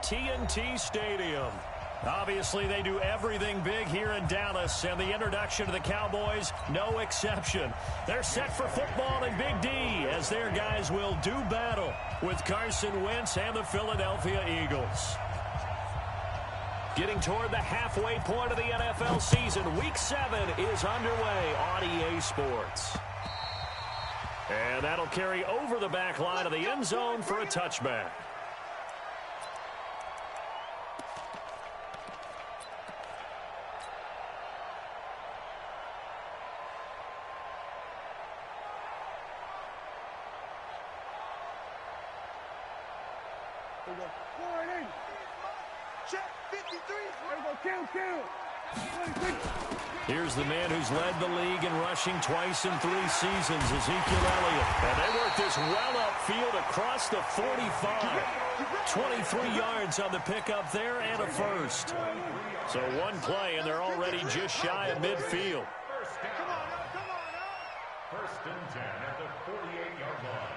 TNT Stadium. Obviously, they do everything big here in Dallas, and the introduction to the Cowboys, no exception. They're set for football in Big D as their guys will do battle with Carson Wentz and the Philadelphia Eagles. Getting toward the halfway point of the NFL season, Week 7 is underway on EA Sports. And that'll carry over the back line of the end zone for a touchback. Here's the man who's led the league in rushing twice in 3 seasons, Ezekiel Elliott. And they work this well upfield across the 45. 23 yards on the pickup there and a first. So one play, and they're already just shy of midfield. First and 10 at the 48-yard line.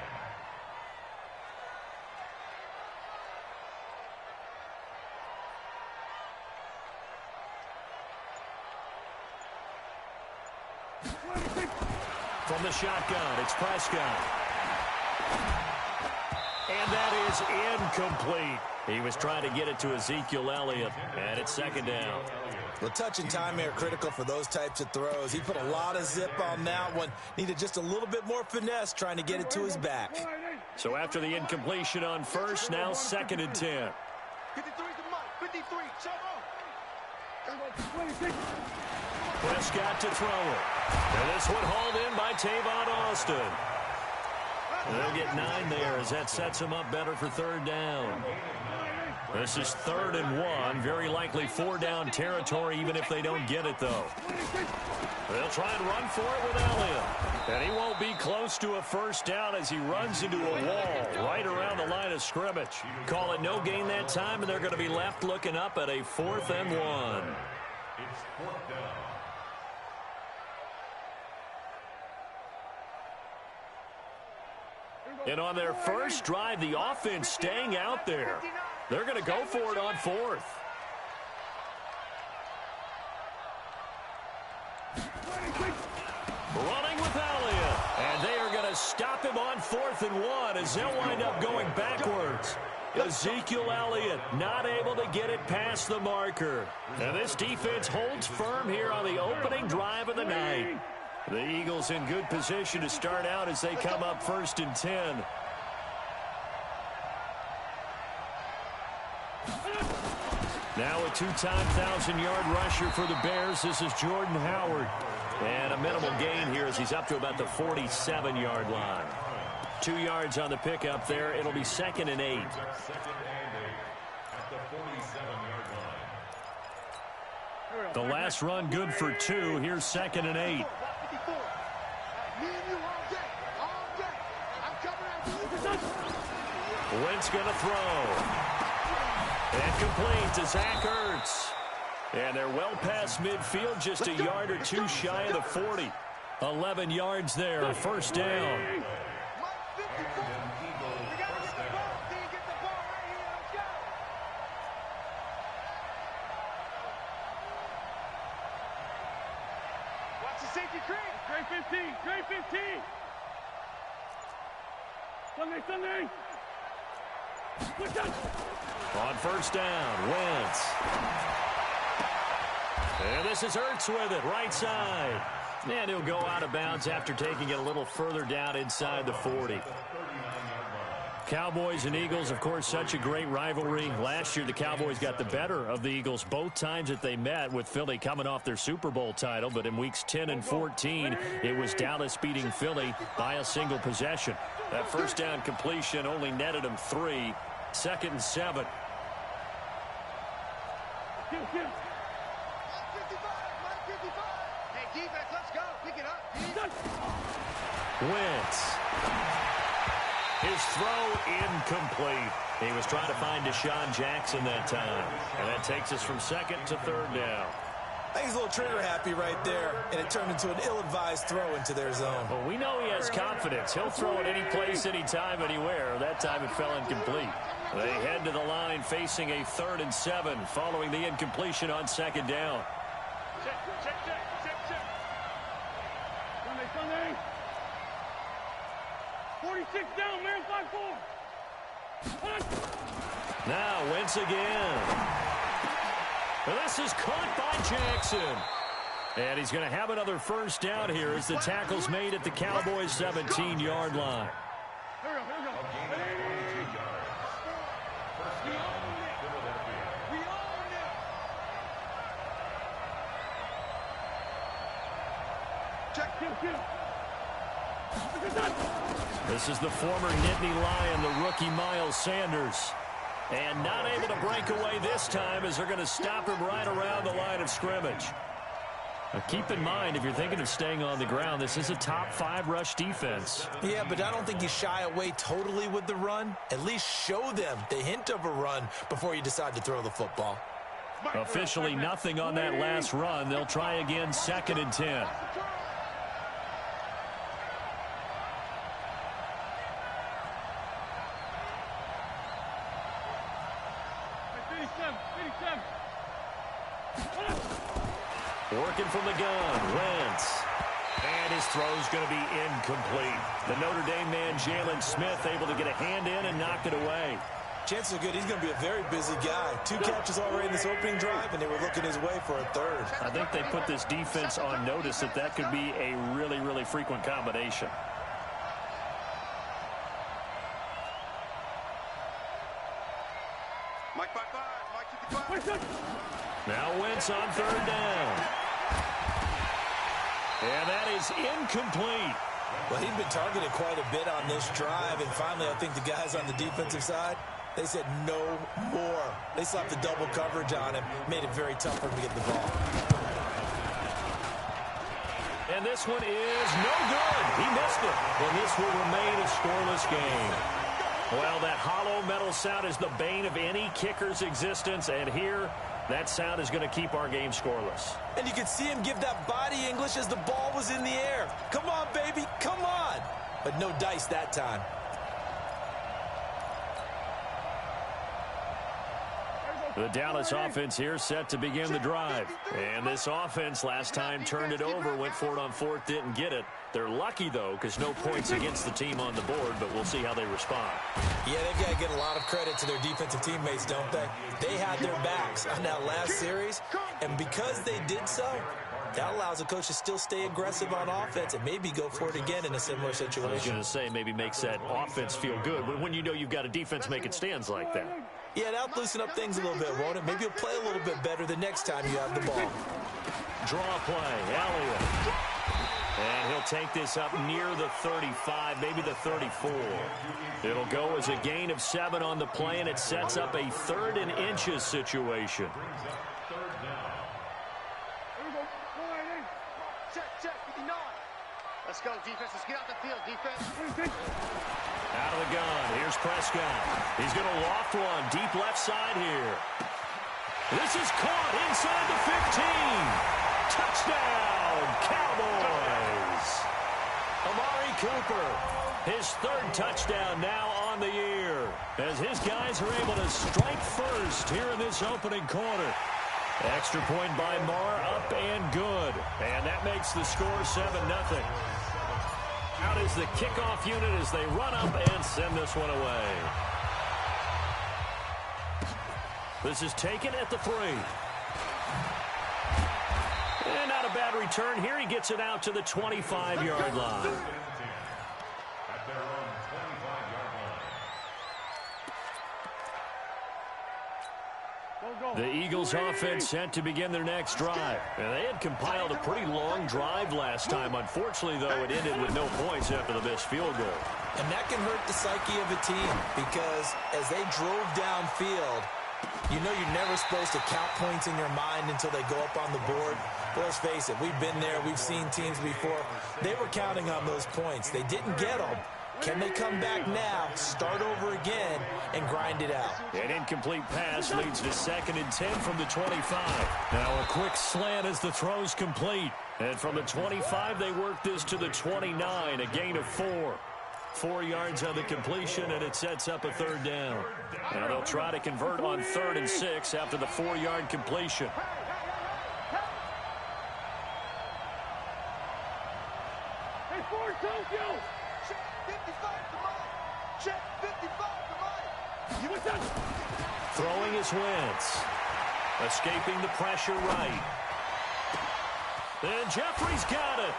From the shotgun, it's Prescott. And that is incomplete. He was trying to get it to Ezekiel Elliott, and it's second down. The touch and time are critical for those types of throws. He put a lot of zip on that one. Needed just a little bit more finesse trying to get it to his back. So after the incompletion on first, now second and 10. 53, Prescott to throw it. And this one hauled in by Tavon Austin. They'll get 9 there as that sets him up better for third down. This is 3rd and 1. Very likely 4-down territory even if they don't get it, though. They'll try and run for it with Elliott. And he won't be close to a first down as he runs into a wall right around the line of scrimmage. Call it no gain that time, and they're going to be left looking up at a 4th and 1. It's 4th down. And on their first drive, the offense staying out there. They're going to go for it on 4th. Running with Elliott. And they are going to stop him on 4th and 1 as they'll wind up going backwards. Ezekiel Elliott not able to get it past the marker. And this defense holds firm here on the opening drive of the night. The Eagles in good position to start out as they come up 1st and 10. Now a 2-time 1,000-yard rusher for the Bears. This is Jordan Howard. And a minimal gain here as he's up to about the 47-yard line. 2 yards on the pickup there. It'll be 2nd and 8. The last run good for 2. Here's 2nd and 8. Wentz going to throw. And complete to Zach Ertz. And they're well past midfield, just a yard or 2 shy of the 40. 11 yards there, 1st down. Watch the safety crane. Crane 15, crane 15. Sunday. On 1st down, Wentz. And this is Ertz with it, right side. And he'll go out of bounds after taking it a little further down inside the 40. Cowboys and Eagles, of course, such a great rivalry. Last year, the Cowboys got the better of the Eagles both times that they met, with Philly coming off their Super Bowl title. But in weeks 10 and 14, it was Dallas beating Philly by a single possession. That 1st down completion only netted them 3. 2nd and 7. Hey, defense, let's go. Pick it up. Wentz. His throw incomplete. He was trying to find Deshaun Jackson that time. And that takes us from 2nd to 3rd down. I think he's a little trigger happy right there, and it turned into an ill-advised throw into their zone. Well, we know he has confidence. He'll throw it any place, anytime, anywhere. That time it fell incomplete. They head to the line facing a 3rd and 7 following the incompletion on 2nd down. Check. Sunday. 46 down, man, 5-4. Now Wentz again. This is caught by Jackson. And he's going to have another 1st down here as the tackle's made at the Cowboys' 17-yard line. Here we go. Check. This is the former Nittany Lion, the rookie Miles Sanders. And not able to break away this time as they're going to stop him right around the line of scrimmage. Now keep in mind, if you're thinking of staying on the ground, this is a top 5 rush defense. Yeah, but I don't think you shy away totally with the run. At least show them the hint of a run before you decide to throw the football. Officially nothing on that last run. They'll try again, 2nd and 10. Working from the gun, Wentz. And his throw's going to be incomplete. The Notre Dame man, Jalen Smith, able to get a hand in and knock it away. Chances are good he's going to be a very busy guy. 2 catches already in this opening drive, and they were looking his way for a 3rd. I think they put this defense on notice that could be a really, really frequent combination. Mike 5-5. Mike 55. Now Wentz on 3rd down. And that is incomplete. Well, he'd been targeted quite a bit on this drive, and finally I think the guys on the defensive side, they said no more. They slapped the double coverage on him, made it very tough for him to get the ball. And this one is no good. He missed it. And this will remain a scoreless game. Well, that hollow metal sound is the bane of any kicker's existence, and here that sound is going to keep our game scoreless. And you could see him give that body English as the ball was in the air. Come on, baby, come on. But no dice that time. The Dallas offense here set to begin the drive. And this offense last time turned it over, went for it on 4th, didn't get it. They're lucky, though, because no points against the team on the board, but we'll see how they respond. Yeah, they've got to get a lot of credit to their defensive teammates, don't they? They had their backs on that last series, and because they did so, that allows the coach to still stay aggressive on offense and maybe go for it again in a similar situation. I was going to say, maybe makes that offense feel good when you know you've got a defense making stands like that. Yeah, that'll loosen up things a little bit, won't it? Maybe you'll play a little bit better the next time you have the ball. Draw play, Elliott. And he'll take this up near the 35, maybe the 34. It'll go as a gain of 7 on the play, and it sets up a 3rd and inches situation. Check, 59. Let's go, defense. Let's get out the field, defense. Out of the gun, here's Prescott. He's going to loft one, deep left side here. This is caught inside the 15. Touchdown, Cowboys. Amari Cooper, his 3rd touchdown now on the year, as his guys are able to strike first here in this opening quarter. Extra point by Marr, up and good. And that makes the score 7-0. Out is the kickoff unit as they run up and send this one away. This is taken at the 3. And not a bad return here. He gets it out to the 25-yard line. At their own 25-yard line. The Eagles offense set to begin their next drive. And they had compiled a pretty long drive last time. Unfortunately, though, it ended with no points after the missed field goal. And that can hurt the psyche of a team because as they drove downfield, you know you're never supposed to count points in your mind until they go up on the board. But let's face it, we've been there. We've seen teams before. They were counting on those points. They didn't get them. Can they come back now, start over again, and grind it out? An incomplete pass leads to 2nd and 10 from the 25. Now a quick slant as the throw's complete. And from the 25, they work this to the 29, a gain of 4. 4 yards on the completion, and it sets up a 3rd down. Now they'll try to convert on 3rd and 6 after the 4-yard completion. Hey, Ford, Tokyo! Check 55 to Mike. Check 55 to Mike. You went down. Throwing is Wentz. Escaping the pressure right. And Jeffrey's got it.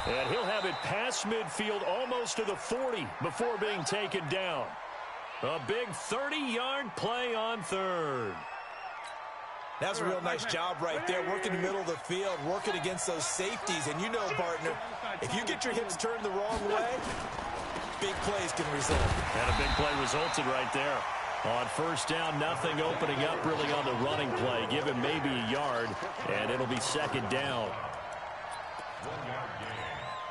And he'll have it past midfield almost to the 40 before being taken down. A big 30-yard play on 3rd. That's a real nice job right there, working the middle of the field, working against those safeties. And you know, partner, if you get your hips turned the wrong way, big plays can result. And a big play resulted right there. On 1st down, nothing opening up really on the running play. Give him maybe a yard, and it'll be 2nd down. 1-yard gain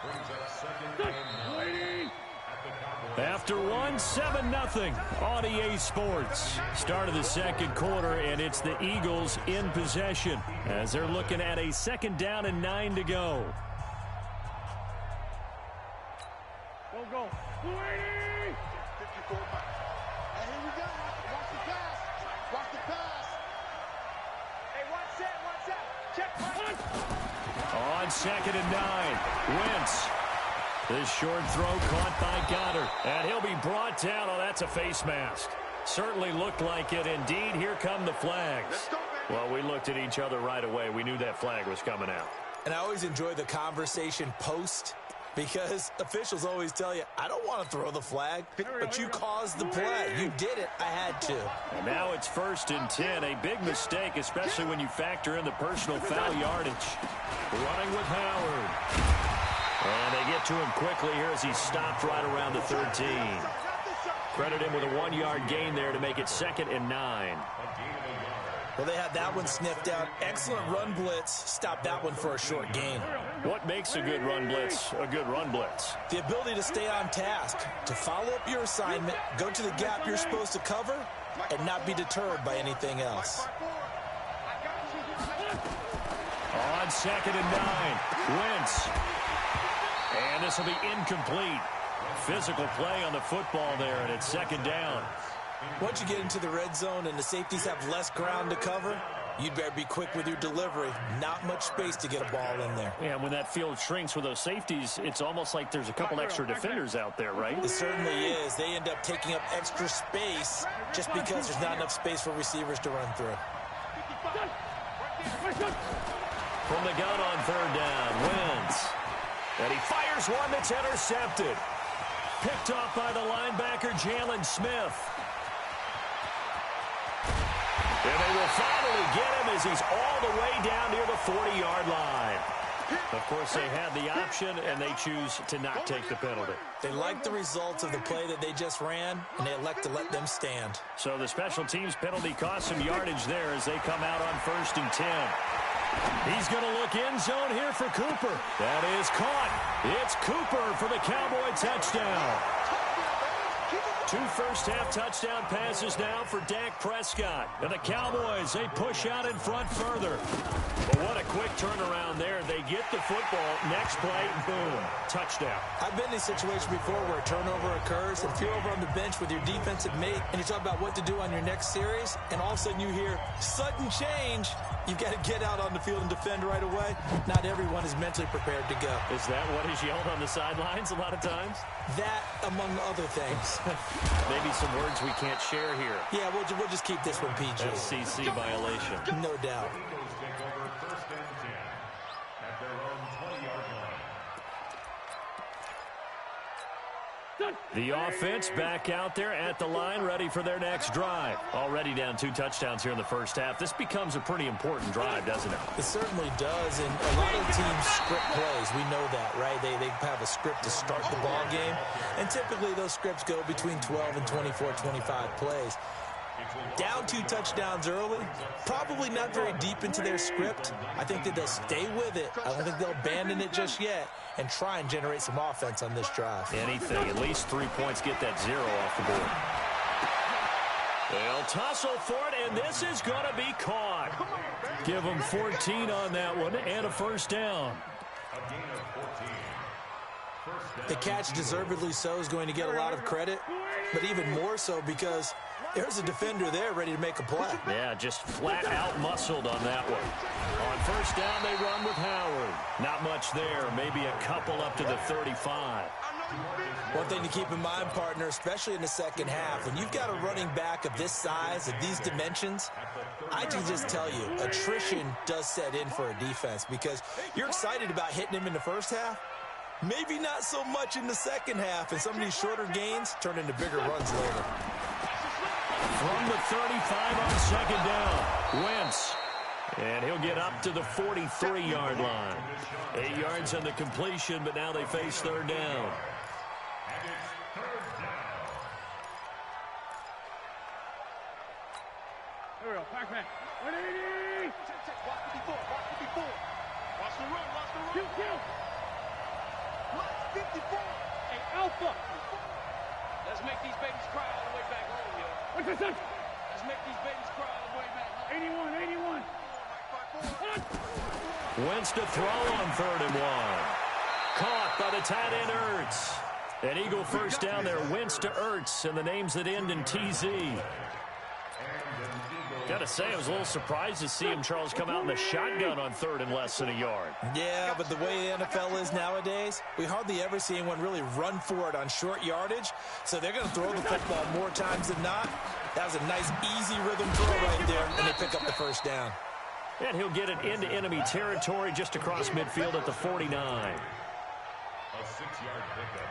brings up 2nd and 9. After 1, 7-0 on EA Sports. Start of the 2nd quarter, and it's the Eagles in possession as they're looking at a 2nd down and 9 to go. Go. 280! 54 Mike. And here we go. Watch the pass. Watch the pass. Hey, one set. Check. On 2nd and 9, Wentz. This short throw caught by Goddard. And he'll be brought down. Oh, that's a face mask. Certainly looked like it. Indeed, here come the flags. Well, we looked at each other right away. We knew that flag was coming out. And I always enjoy the conversation post, because officials always tell you, I don't want to throw the flag, but you caused the play. You did it. I had to. And now it's 1st and 10. A big mistake, especially when you factor in the personal foul yardage. Running with Howard. And they get to him quickly here as he stopped right around the 13. Credit him with a 1-yard gain there to make it 2nd and 9. Well, they had that one sniffed out. Excellent run blitz. Stopped that one for a short gain. What makes a good run blitz a good run blitz? The ability to stay on task, to follow up your assignment, go to the gap you're supposed to cover, and not be deterred by anything else. On 2nd and 9, Wentz. And this will be incomplete. Physical play on the football there, and it's 2nd down. Once you get into the red zone and the safeties have less ground to cover, you'd better be quick with your delivery. Not much space to get a ball in there. Yeah, when that field shrinks with those safeties, it's almost like there's a couple extra defenders out there, right? It certainly is. They end up taking up extra space just because there's not enough space for receivers to run through. From the gun on 3rd down, Wentz. And he fires one that's intercepted. Picked off by the linebacker, Jalen Smith. And they will finally get him as he's all the way down near the 40-yard line. Of course, they had the option, and they choose to not take the penalty. They like the results of the play that they just ran, and they elect to let them stand. So the special teams penalty cost some yardage there as they come out on 1st and 10. He's going to look end zone here for Cooper. That is caught. It's Cooper for the Cowboy touchdown. 2 first-half touchdown passes now for Dak Prescott. And the Cowboys, they push out in front further. But what a quick turnaround there. They get the football. Next play, boom, touchdown. I've been in a situation before where a turnover occurs, and if you're over on the bench with your defensive mate, and you talk about what to do on your next series, and all of a sudden you hear sudden change, you've got to get out on the field and defend right away. Not everyone is mentally prepared to go. Is that what is yelled on the sidelines a lot of times? That, among other things. Maybe some words we can't share here. Yeah, we'll just keep this one PG. FCC violation. No doubt. Eagles take over 1st and 10 at their own 20-yard line. The offense back out there at the line, ready for their next drive. Already down 2 touchdowns here in the first half. This becomes a pretty important drive, doesn't it? It certainly does, and a lot of teams script plays. We know that, right? They have a script to start the ball game, and typically those scripts go between 12 and 24, 25 plays. Down 2 touchdowns early, probably not very deep into their script. I think that they'll stay with it. I don't think they'll abandon it just yet and try and generate some offense on this drive. Anything, at least 3 points, get that 0 off the board. They'll tussle for it, and this is going to be caught. Give them 14 on that one and a first down. The catch, deservedly so, is going to get a lot of credit, but even more so because there's a defender there ready to make a play. Yeah, just flat out muscled on that one. On first down, they run with Howard. Not much there, maybe a couple up to the 35. One thing to keep in mind, partner, especially in the second half, when you've got a running back of this size, of these dimensions, I can just tell you, attrition does set in for a defense because you're excited about hitting him in the first half. Maybe not so much in the second half, and some of these shorter gains turn into bigger runs later. From the 35 on second down, Wentz. And he'll get up to the 43-yard line. 8 yards on the completion, but now they face third down. There we go. Back. 180. Watch the before. Watch the run. Kill. Watch 54. Hey, Alpha. Let's make these babies cry all the way back home, yo. What's this? Let's make these babies cry all the way back home. 81. Wentz to throw on 3rd and 1. Caught by the tight end Ertz. An Eagle first down there. Wentz to Ertz, and the names that end in TZ. Gotta say, I was a little surprised to see him, Charles, come out in the shotgun on 3rd and less than a yard. Yeah, but the way the NFL is nowadays, we hardly ever see anyone really run for it on short yardage. So they're going to throw the football more times than not. That was a nice, easy rhythm throw right there, and they pick up the first down. And he'll get it into enemy territory just across midfield at the 49. A 6-yard pickup.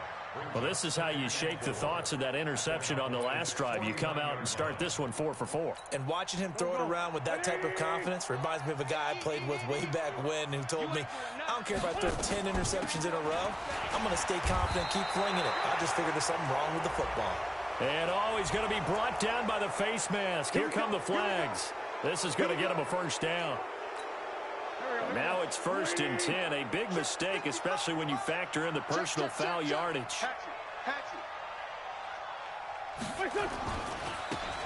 Well, this is how you shake the thoughts of that interception on the last drive. You come out and start this one 4 for 4. And watching him throw it around with that type of confidence reminds me of a guy I played with way back when who told me, I don't care if I throw 10 interceptions in a row. I'm going to stay confident, keep flinging it. I just figured there's something wrong with the football. And he's going to be brought down by the face mask. Here come the flags. This is going to get him a first down. Now it's 1st and 10. A big mistake, especially when you factor in the personal foul yardage.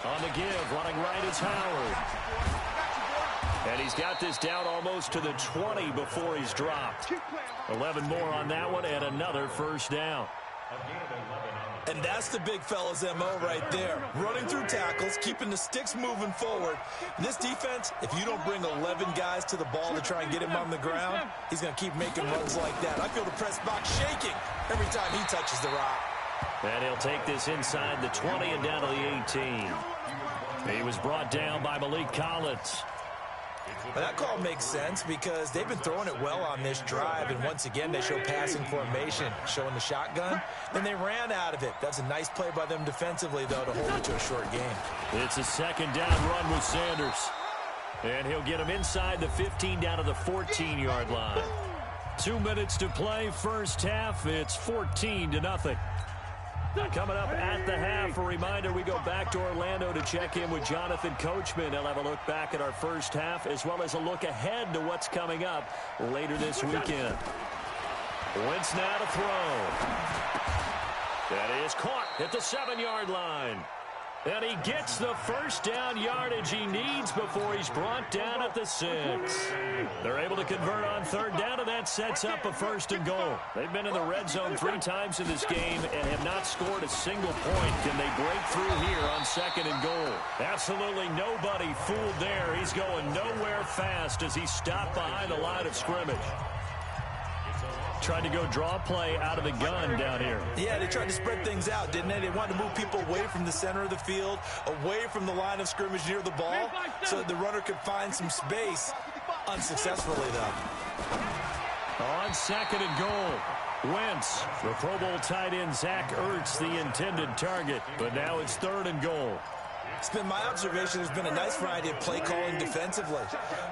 On the give, running right is Howard. And he's got this down almost to the 20 before he's dropped. 11 more on that one and another first down. And that's the big fella's MO right there. Running through tackles, keeping the sticks moving forward. And this defense, if you don't bring 11 guys to the ball to try and get him on the ground, he's going to keep making runs like that. I feel the press box shaking every time he touches the rock. And he'll take this inside the 20 and down to the 18. He was brought down by Malik Collins. Well, that call makes sense because they've been throwing it well on this drive, and once again they show passing formation, showing the shotgun. Then they ran out of it. That's a nice play by them defensively, though, to hold it to a short game. It's a second down run with Sanders. And he'll get him inside the 15 down to the 14-yard line. 2 minutes to play, first half. It's 14-0. Coming up at the half, a reminder, we go back to Orlando to check in with Jonathan Coachman. He'll have a look back at our first half as well as a look ahead to what's coming up later this weekend. Wentz now to throw. That is caught at the 7-yard line. And he gets the first down yardage he needs before he's brought down at the 6. They're able to convert on third down, and that sets up a 1st and goal. They've been in the red zone 3 times in this game and have not scored a single point. Can they break through here on 2nd and goal? Absolutely nobody fooled there. He's going nowhere fast as he stopped behind the line of scrimmage. Tried to go draw play out of the gun down here. Yeah, they tried to spread things out, didn't they? They wanted to move people away from the center of the field, away from the line of scrimmage near the ball, so that the runner could find some space. Unsuccessfully, though. On 2nd and goal, Wentz, the Pro Bowl tight end Zach Ertz, the intended target. But now it's 3rd and goal. It's been my observation there's been a nice variety of play calling defensively.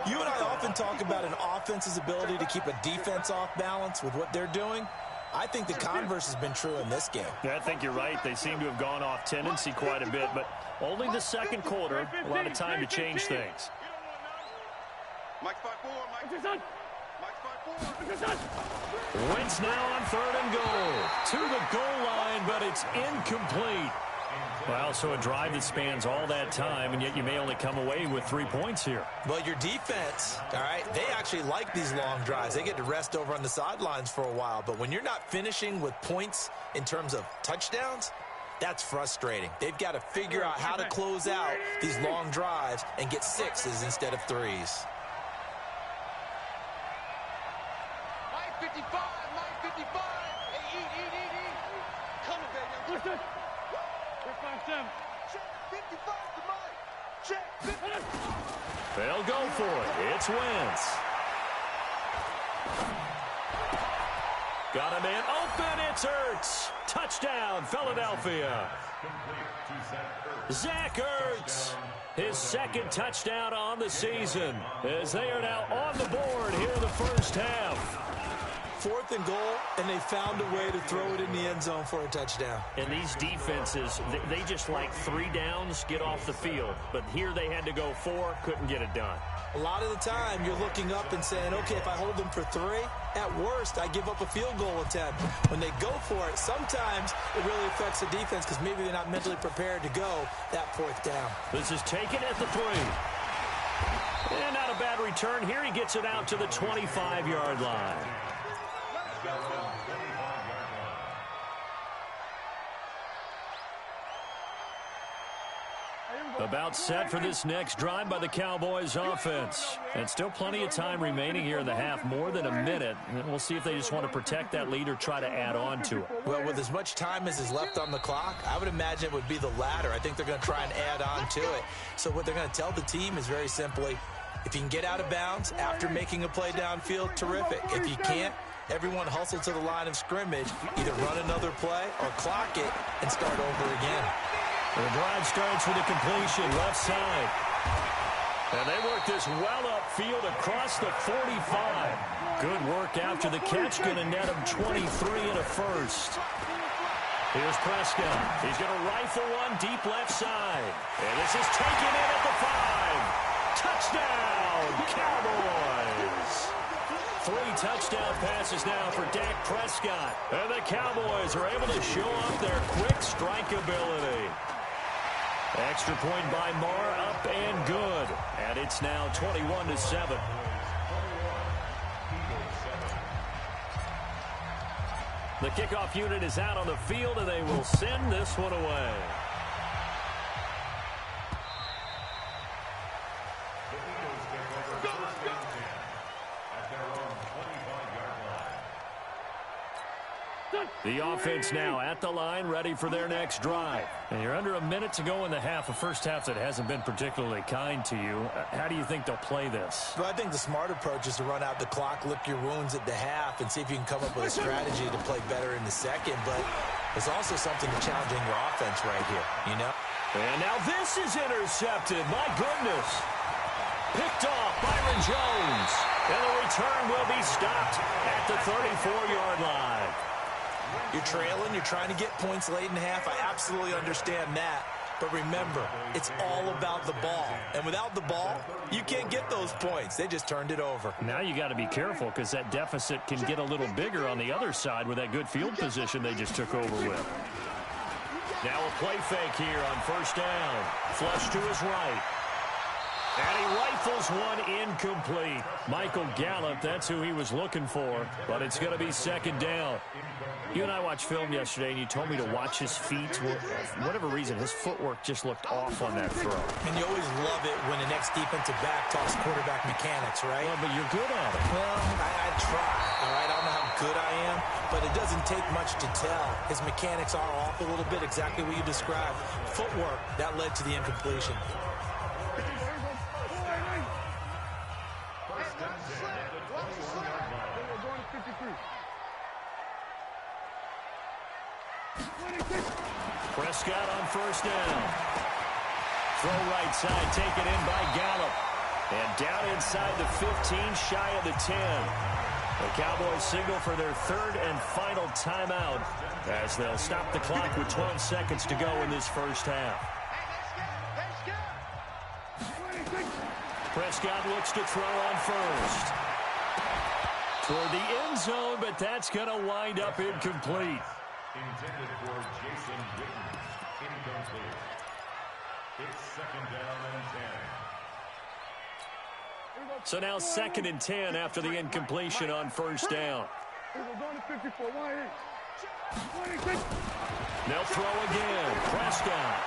You and I often talk about an offense's ability to keep a defense off balance with what they're doing. I think the converse has been true in this game. Yeah, I think you're right. They seem to have gone off tendency quite a bit, but only the second quarter, a lot of time to change things. Mike's 5-4, Mike. Wentz now on 3rd and goal. To the goal line, but it's incomplete. Well, so a drive that spans all that time, and yet you may only come away with 3 points here. Well, your defense, all right, they actually like these long drives. They get to rest over on the sidelines for a while. But when you're not finishing with points in terms of touchdowns, that's frustrating. They've got to figure out how to close out these long drives and get 6s instead of 3s. Mike 55, Mike 55. Hey, eat. Come on, baby. Listen. 5-7. Check 55 to Mike. Check 55. They'll go for it. It's Wentz. Got a man open. It's Ertz. Touchdown, Philadelphia. Zach Ertz, his second touchdown on the season, as they are now on the board here in the first half. 4th and goal, and they found a way to throw it in the end zone for a touchdown. And these defenses, they just like 3 downs, get off the field. But here they had to go 4, couldn't get it done. A lot of the time, you're looking up and saying, okay, if I hold them for 3, at worst, I give up a field goal attempt. When they go for it, sometimes it really affects the defense because maybe they're not mentally prepared to go that 4th down. This is taken at the 3. And not a bad return. Here he gets it out to the 25-yard line. About set for this next drive by the Cowboys offense. And still plenty of time remaining here in the half, more than a minute. And we'll see if they just want to protect that lead or try to add on to it. Well, with as much time as is left on the clock, I would imagine it would be the latter. I think they're going to try and add on to it. So what they're going to tell the team is very simply, if you can get out of bounds after making a play downfield, terrific. If you can't, everyone hustle to the line of scrimmage, either run another play or clock it and start over again. The drive starts with a completion left side. And they work this well upfield across the 45. Good work after the catch. Going to net him 23 and a first. Here's Prescott. He's going to rifle one deep left side. And this is taken in at the 5. Touchdown, Cowboys. 3 touchdown passes now for Dak Prescott. And the Cowboys are able to show off their quick strike ability. Extra point by Marr, up and good. And it's now 21-7. The kickoff unit is out on the field, and they will send this one away. The offense now at the line, ready for their next drive. And you're under a minute to go in the half, a first half that hasn't been particularly kind to you. How do you think they'll play this? Well, I think the smart approach is to run out the clock, lick your wounds at the half, and see if you can come up with a strategy to play better in the second. But there's also something to challenging your offense right here, you know? And now this is intercepted. My goodness. Picked off Byron Jones. And the return will be stopped at the 34-yard line. You're trailing, you're trying to get points late in the half. I absolutely understand that. But remember, it's all about the ball. And without the ball, you can't get those points. They just turned it over. Now you got to be careful because that deficit can get a little bigger on the other side with that good field position they just took over with. Now a play fake here on first down. Flush to his right. And he rifles one incomplete. Michael Gallup, that's who he was looking for. But it's going to be second down. You and I watched film yesterday, and you told me to watch his feet. For whatever reason, his footwork just looked off on that throw. And you always love it when the next defensive back talks quarterback mechanics, right? Well, but you're good at it. Well, I try, all right? I don't know how good I am, but it doesn't take much to tell. His mechanics are off a little bit, exactly what you described. Footwork, that led to the incompletion. Prescott on first down. Throw right side, taken in by Gallup. And down inside the 15, shy of the 10. The Cowboys signal for their third and final timeout as they'll stop the clock with 12 seconds to go in this first half. Prescott looks to throw on first. Toward the end zone, but that's going to wind up incomplete. Intended for Jason Witten. Incomplete. It's second down and 10. So now second and 10 after the incompletion on first down. They'll throw again. Prescott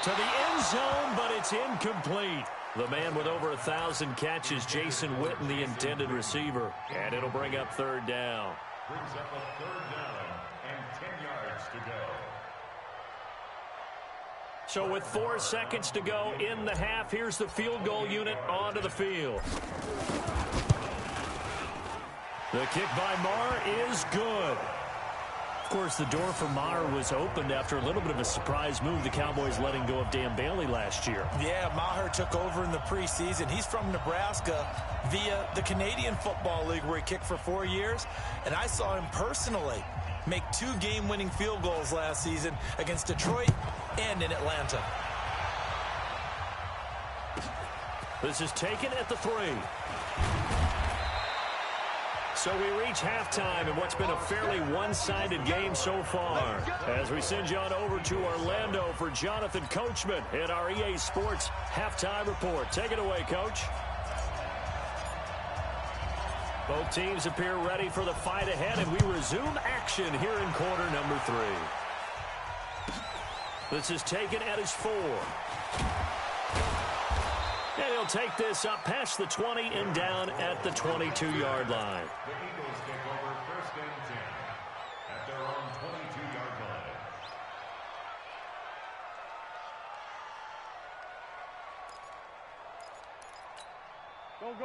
to the end zone, but it's incomplete. The man with over 1,000 catches, Jason Witten, the intended receiver. And it'll bring up third down. Brings up a third down and 10 yards to go. So with 4 seconds to go in the half, here's the field goal unit onto the field. The kick by Maher is good. Of course, the door for Maher was opened after a little bit of a surprise move. The Cowboys letting go of Dan Bailey last year. Yeah, Maher took over in the preseason. He's from Nebraska via the Canadian Football League where he kicked for 4 years. And I saw him personally make 2 game-winning field goals last season against Detroit and in Atlanta. This is taken at the 3. So we reach halftime in what's been a fairly one-sided game so far. As we send you on over to Orlando for Jonathan Coachman in our EA Sports Halftime Report. Take it away, Coach. Both teams appear ready for the fight ahead, and we resume action here in quarter number 3. This is taken at his 4. And he'll take this up past the 20 and down at the 22-yard line. The Eagles take over first and 10 at their own 22-yard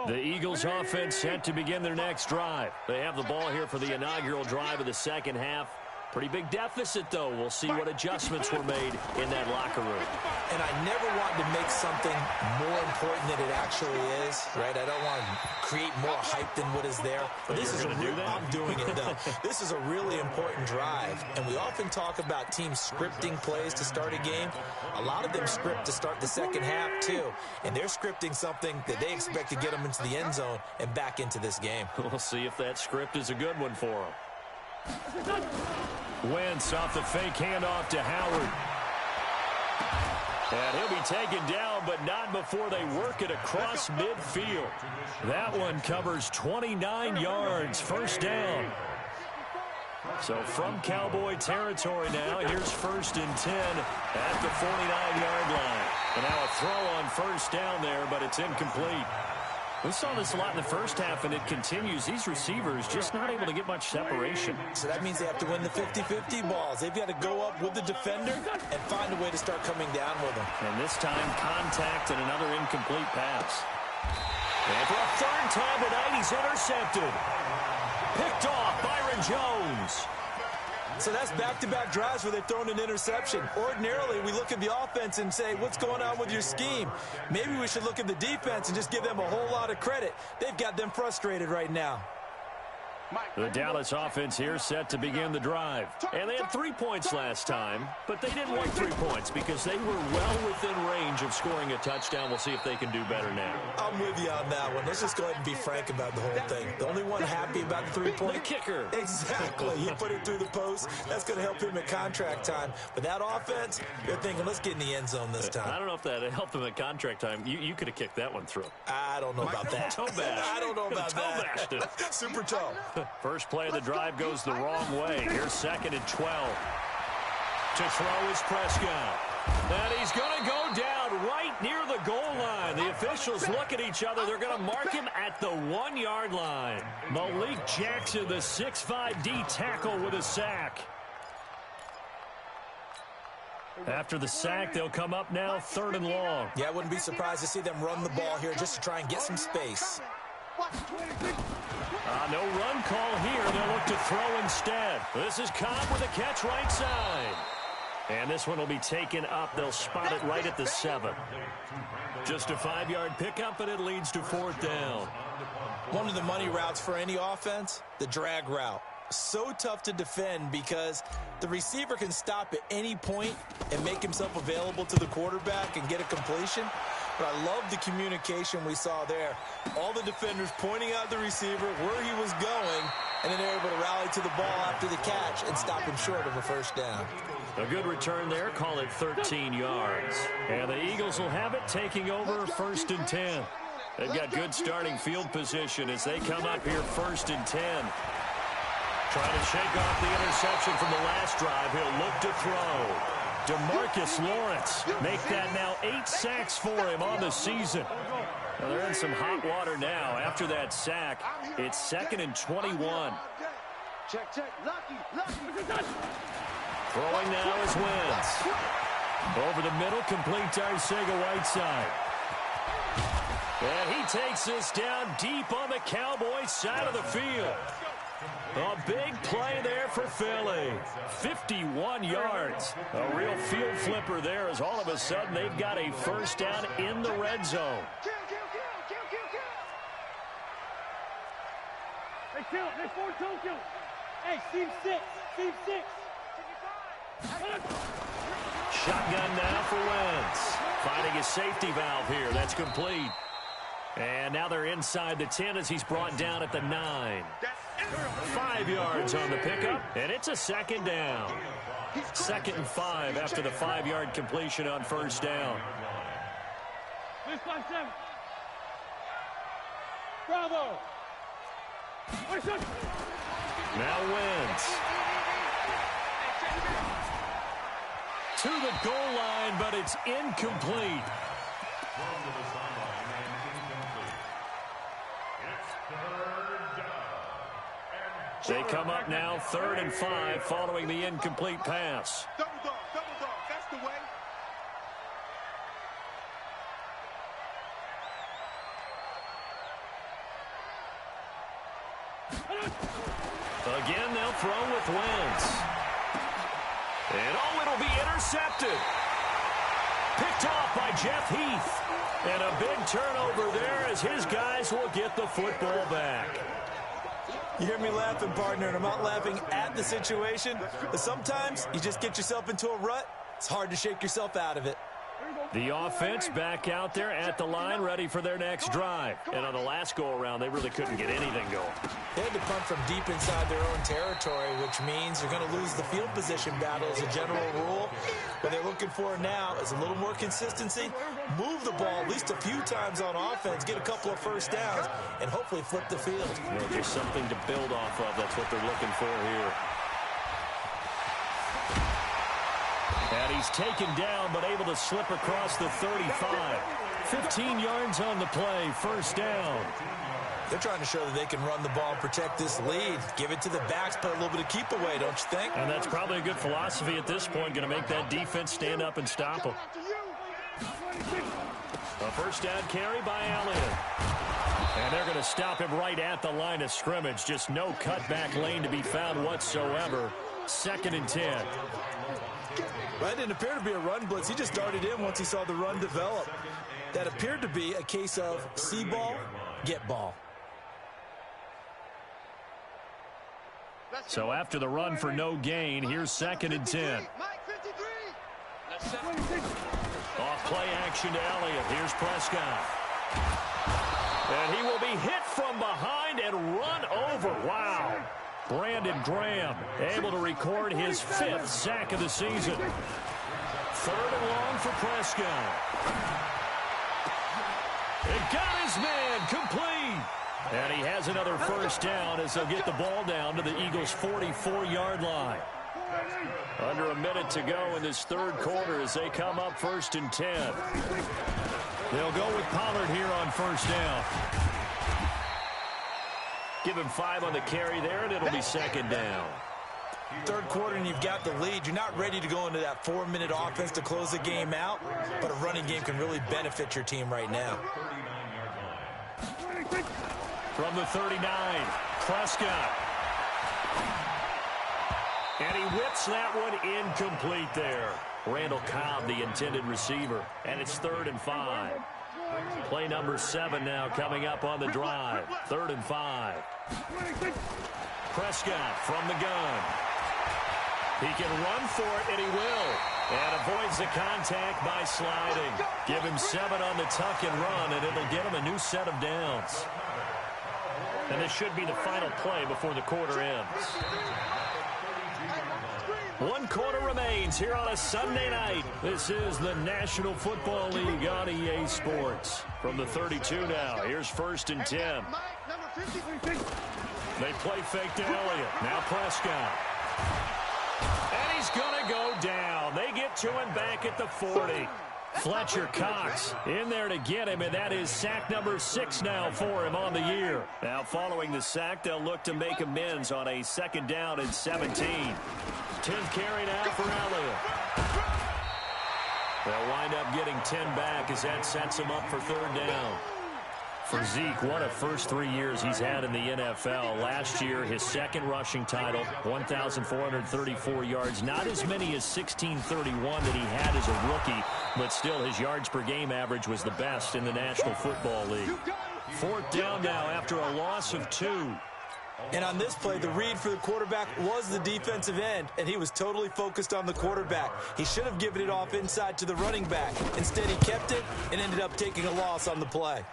line. The Eagles offense set to begin their next drive. They have the ball here for the inaugural drive of the second half. Pretty big deficit, though. We'll see what adjustments were made in that locker room. And I never want to make something more important than it actually is, right? I don't want to create more hype than what is there. But this is I'm doing it, though. This is a really important drive. And we often talk about teams scripting plays to start a game. A lot of them script to start the second half, too. And they're scripting something that they expect to get them into the end zone and back into this game. We'll see if that script is a good one for them. Wentz off the fake handoff to Howard. And he'll be taken down, but not before they work it across midfield. That one covers 29 yards, first down. So from Cowboy territory now, here's first and 10 at the 49-yard line. And now a throw on first down there, but it's incomplete. We saw this a lot in the first half, and it continues. These receivers just not able to get much separation. So that means they have to win the 50-50 balls. They've got to go up with the defender and find a way to start coming down with them. And this time, contact and another incomplete pass. And for a third time tonight, he's intercepted. Picked off, Byron Jones. So that's back-to-back drives where they've thrown an interception. Ordinarily, we look at the offense and say, what's going on with your scheme? Maybe we should look at the defense and just give them a whole lot of credit. They've got them frustrated right now. The Dallas offense here set to begin the drive. And they had 3 points last time, but they didn't want 3 points because they were well within range of scoring a touchdown. We'll see if they can do better now. I'm with you on that one. Let's just go ahead and be frank about the whole thing. The only one happy about the 3-point. The kicker. Exactly. He put it through the post. That's going to help him at contract time. But that offense, they're thinking, let's get in the end zone this time. I don't know if that helped him at contract time. You could have kicked that one through. I don't know about that. Toe bash. I don't know about that. Toe bashed it. Super toe. First play of the drive goes the wrong way. Here's second and 12. To throw is Prescott. And he's going to go down right near the goal line. The officials look at each other. They're going to mark him at the 1-yard line. Malik Jackson, the 6'5" D tackle with a sack. After the sack, they'll come up now third and long. Yeah, I wouldn't be surprised to see them run the ball here just to try and get some space. No run call here. They'll look to throw instead. This is Cobb with a catch right side. And this one will be taken up. They'll spot it right at the 7. Just a 5-yard pickup, and it leads to 4th down. One of the money routes for any offense, the drag route. So tough to defend because the receiver can stop at any point and make himself available to the quarterback and get a completion. But I love the communication we saw there. All the defenders pointing out the receiver, where he was going, and then they're able to rally to the ball after the catch and stop him short of a 1st down. A good return there, call it 13 yards. And the Eagles will have it, taking over 1st and 10. They've got good starting field position as they come up here 1st and 10. Trying to shake off the interception from the last drive. He'll look to throw. DeMarcus Lawrence make that now 8 sacks for him on the season. Well, they're in some hot water now. After that sack, it's 2nd and 21. Check. Lucky. Throwing now is Wentz. Over the middle, complete to Arcega-Whiteside. And he takes this down deep on the Cowboys side of the field. A big play there for Philly. 51 yards. A real field flipper there as all of a sudden they've got a 1st down in the red zone. Kill. Hey, kill. Hey, 4 total. Hey, team 6. Shotgun now for Wentz. Finding his safety valve here. That's complete. And now they're inside the 10 as he's brought down at the 9. 5 yards on the pickup, and it's a 2nd down. 2nd and 5 after the 5-yard completion on 1st down. Bravo. Now Wentz. To the goal line, but it's incomplete. They come up now 3rd and 5 following the incomplete pass. Double dog. That's the way. Again, they'll throw with Wentz. And it'll be intercepted. Picked off by Jeff Heath. And a big turnover there as his guys will get the football back. You hear me laughing, partner, and I'm not laughing at the situation, but sometimes you just get yourself into a rut. It's hard to shake yourself out of it. The offense back out there at the line, ready for their next drive. And on the last go-around, they really couldn't get anything going. They had to punt from deep inside their own territory, which means you're going to lose the field position battle as a general rule. What they're looking for now is a little more consistency, move the ball at least a few times on offense, get a couple of 1st downs, and hopefully flip the field. You know, just something to build off of. That's what they're looking for here. And he's taken down, but able to slip across the 35. 15 yards on the play, 1st down. They're trying to show that they can run the ball and protect this lead. Give it to the backs, put a little bit of keep away, don't you think? And that's probably a good philosophy at this point, going to make that defense stand up and stop them. A 1st down carry by Elliott. And they're going to stop him right at the line of scrimmage. Just no cutback lane to be found whatsoever. 2nd and 10. That didn't appear to be a run blitz. He just darted in once he saw the run develop. That appeared to be a case of see ball, get ball. So after the run for no gain, here's 2nd and 10. Off play action to Elliott. Here's Prescott. And he will be hit from behind and run over. Wow. Brandon Graham able to record his 5th sack of the season. 3rd and long for Prescott. It got his man complete. And he has another 1st down as they'll get the ball down to the Eagles' 44-yard line. Under a minute to go in this 3rd quarter as they come up 1st and 10. They'll go with Pollard here on 1st down. Give him 5 on the carry there, and it'll be 2nd down. 3rd quarter, and you've got the lead. You're not ready to go into that 4-minute offense to close the game out, but a running game can really benefit your team right now. From the 39, Prescott. And he whips that one incomplete there. Randall Cobb, the intended receiver. And it's 3rd and 5. Play number 7 now coming up on the drive. 3rd and 5. Prescott from the gun. He can run for it, and he will. And avoids the contact by sliding. Give him 7 on the tuck and run, and it'll get him a new set of downs. And this should be the final play before the quarter ends. 1 quarter remains here on a Sunday night. This is the National Football League on EA Sports. From the 32 now, here's 1st and 10. They play fake to Elliott. Now Prescott. And he's going to go down. They get to him back at the 40. Fletcher Cox in there to get him, and that is sack number 6 now for him on the year. Now following the sack, they'll look to make amends on a 2nd down and 17. 10th carry now for Elliott. They'll wind up getting 10 back as that sets him up for 3rd down. For Zeke, what a first 3 years he's had in the NFL. Last year, his 2nd rushing title, 1,434 yards. Not as many as 1,631 that he had as a rookie, but still his yards per game average was the best in the National Football League. 4th down now after a loss of 2. And on this play, the read for the quarterback was the defensive end, and he was totally focused on the quarterback. He should have given it off inside to the running back. Instead, he kept it and ended up taking a loss on the play.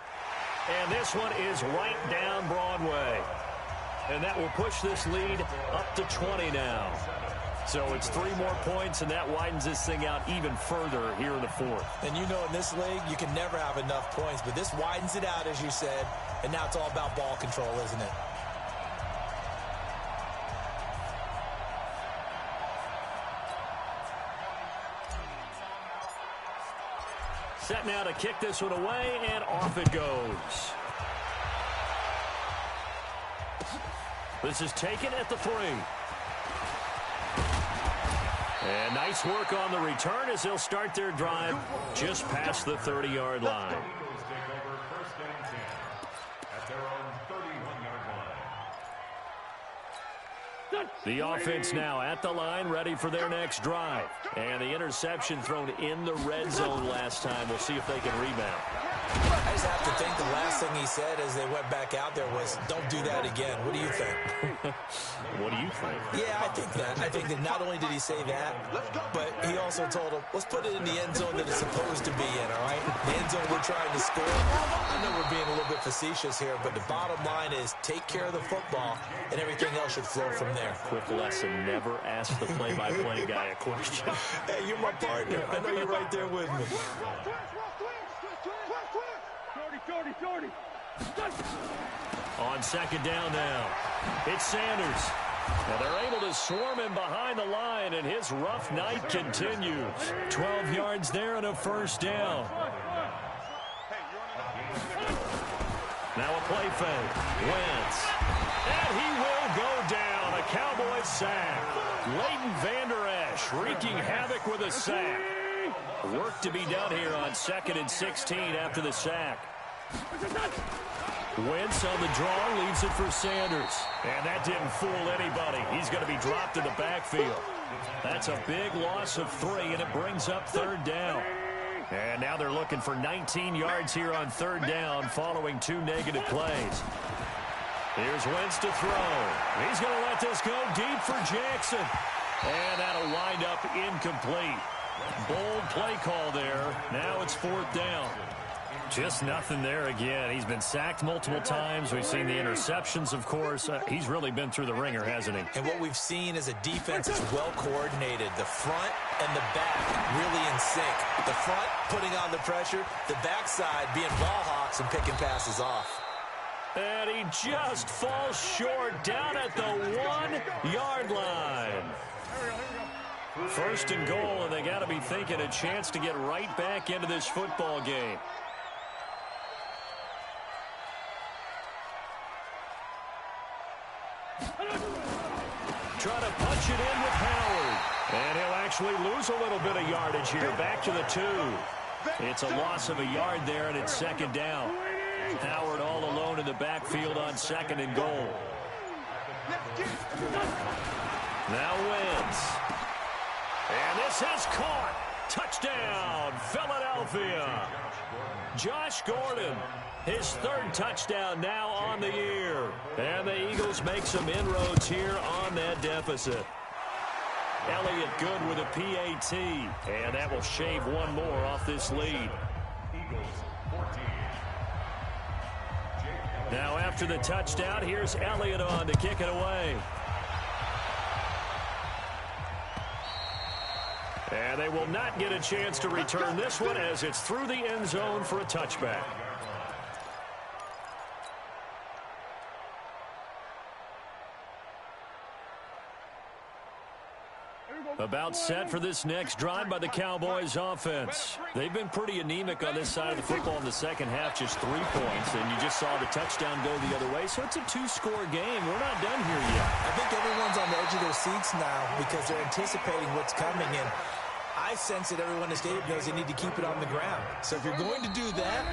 And this one is right down Broadway. And that will push this lead up to 20 now. So it's 3 more points, and that widens this thing out even further here in the 4th. And you know in this league, you can never have enough points, but this widens it out, as you said, and now it's all about ball control, isn't it? Set now to kick this one away, and off it goes. This is taken at the 3. And nice work on the return as they'll start their drive just past the 30-yard line. The offense now at the line, ready for their next drive. And the interception thrown in the red zone last time. We'll see if they can rebound. I just have to think the last thing he said as they went back out there was, don't do that again. What do you think? What do you think? Yeah, I think that. I think that not only did he say that, but he also told him, let's put it in the end zone that it's supposed to be in, all right? The end zone we're trying to score. I know we're being a little bit facetious here, but the bottom line is take care of the football, and everything else should flow from there. Quick lesson, never ask the play-by-play guy a question. Hey, you're my partner. I know you're right there with me. On 2nd down now, it's Sanders. And they're able to swarm him behind the line, and his rough night continues. 12 yards there and a 1st down. Now a play fake. Wentz. And he will go down. A Cowboys sack. Leighton Vander Esch wreaking havoc with a sack. Work to be done here on 2nd and 16 after the sack. Wentz on the draw, leaves it for Sanders. And that didn't fool anybody. He's going to be dropped in the backfield. That's a big loss of 3, and it brings up 3rd down. And now they're looking for 19 yards here on 3rd down following 2 negative plays. Here's Wentz to throw. He's going to let this go deep for Jackson. And that'll wind up incomplete. Bold play call there. Now it's 4th down. Just nothing there again. He's been sacked multiple times. We've seen the interceptions, of course. He's really been through the ringer, hasn't he? And what we've seen is a defense that's well coordinated. The front and the back really in sync. The front putting on the pressure. The backside being ball hawks and picking passes off. And he just falls short down at the 1-yard line. 1st and goal, and they got to be thinking a chance to get right back into this football game. Trying to punch it in with Howard. And he'll actually lose a little bit of yardage here. Back to the 2. It's a loss of a yard there, and it's 2nd down. Howard all alone in the backfield on 2nd and goal. Now wins. And this is caught. Touchdown, Philadelphia. Josh Gordon, his third touchdown now on the year. And the Eagles make some inroads here on that deficit. Elliott good with a PAT. And that will shave one more off this lead. Now after the touchdown, here's Elliott on to kick it away. And they will not get a chance to return this one as it's through the end zone for a touchback. About set for this next drive by the Cowboys offense. They've been pretty anemic on this side of the football in the second half, just 3 points, and you just saw the touchdown go the other way, so it's a 2-score game. We're not done here yet. I think everyone's on the edge of their seats now because they're anticipating what's coming, and I sense that everyone in the stadium knows they need to keep it on the ground. So if you're going to do that,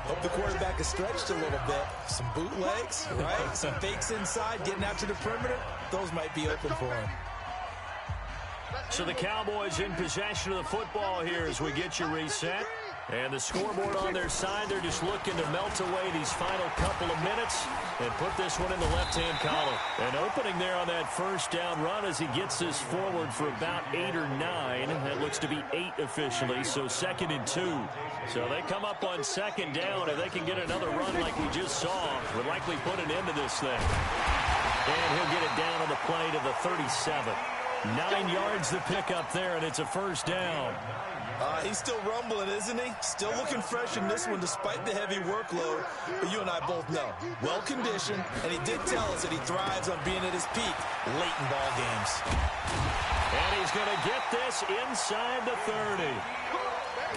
hope the quarterback is stretched a little bit. Some bootlegs, right? Some fakes inside, getting out to the perimeter. Those might be open for him. So the Cowboys in possession of the football here as we get you reset. And the scoreboard on their side, they're just looking to melt away these final couple of minutes and put this one in the left-hand column. And opening there on that first down run as he gets this forward for about 8 or 9. That looks to be 8 officially, so 2nd and 2. So they come up on 2nd down. If they can get another run like we just saw, would likely put an end to this thing. And he'll get it down on the play to the 37. 9 yards the pick up there, and it's a first down. He's still rumbling, isn't he? Still looking fresh in this one despite the heavy workload. But you and I both know, well-conditioned, and he did tell us that he thrives on being at his peak late in ball games. And he's going to get this inside the 30.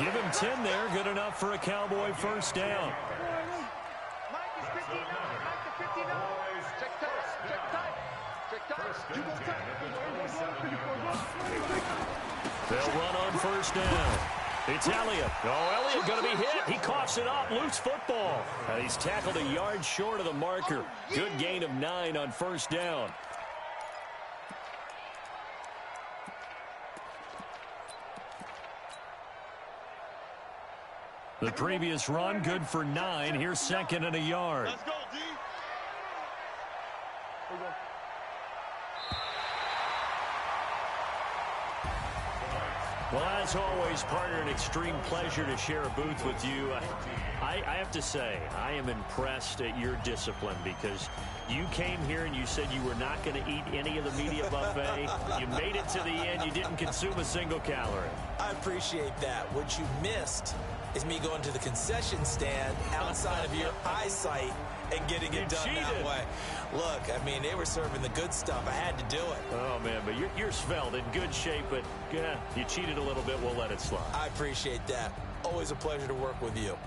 Give him 10 there, good enough for a Cowboy first down. Mike is 59. Mike to 59. Check tight. Check tight. Check tight. You go tight. They'll run on first down. It's Elliott. Oh, Elliott going to be hit. He coughs it up. Loose football. And he's tackled a yard short of the marker. Good gain of 9 on first down. The previous run, good for 9. Here's 2nd and a yard. Let's go, D. Well, as always, partner, an extreme pleasure to share a booth with you. I have to say, I am impressed at your discipline because you came here and you said you were not going to eat any of the media buffet. You made it to the end. You didn't consume a single calorie. I appreciate that. What you missed is me going to the concession stand outside of your eyesight and getting it done that way. Look, I mean, they were serving the good stuff. I had to do it. Oh, man, but you're svelte, in good shape, but you cheated a little bit. We'll let it slide. I appreciate that. Always a pleasure to work with you.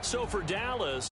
So for Dallas,